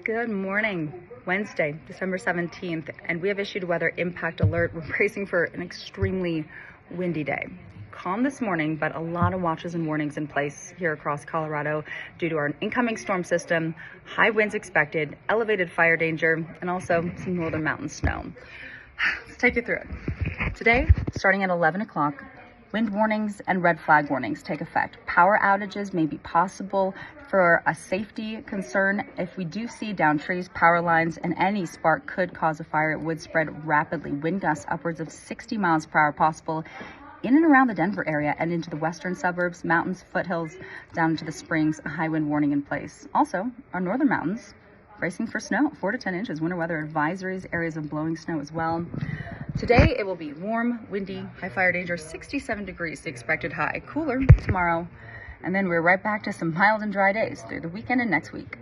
Good morning, Wednesday, December 17th, and we have issued a weather impact alert. We're bracing for an extremely windy day. Calm this morning, but a lot of watches and warnings in place here across Colorado due to our incoming storm system, high winds expected, elevated fire danger, and also some northern mountain snow. Let's take you through it. Today, starting at 11 o'clock, wind warnings and red flag warnings take effect. Power outages may be possible for a safety concern. If we do see down trees, power lines, and any spark could cause a fire, it would spread rapidly. Wind gusts upwards of 60 miles per hour possible in and around the Denver area and into the western suburbs, mountains, foothills, down into the Springs, a high wind warning in place. Also, our northern mountains bracing for snow, 4 to 10 inches. Winter weather advisories, areas of blowing snow as well. Today, it will be warm, windy, high fire danger, 67 degrees, the expected high. Cooler tomorrow, and then we're right back to some mild and dry days through the weekend and next week.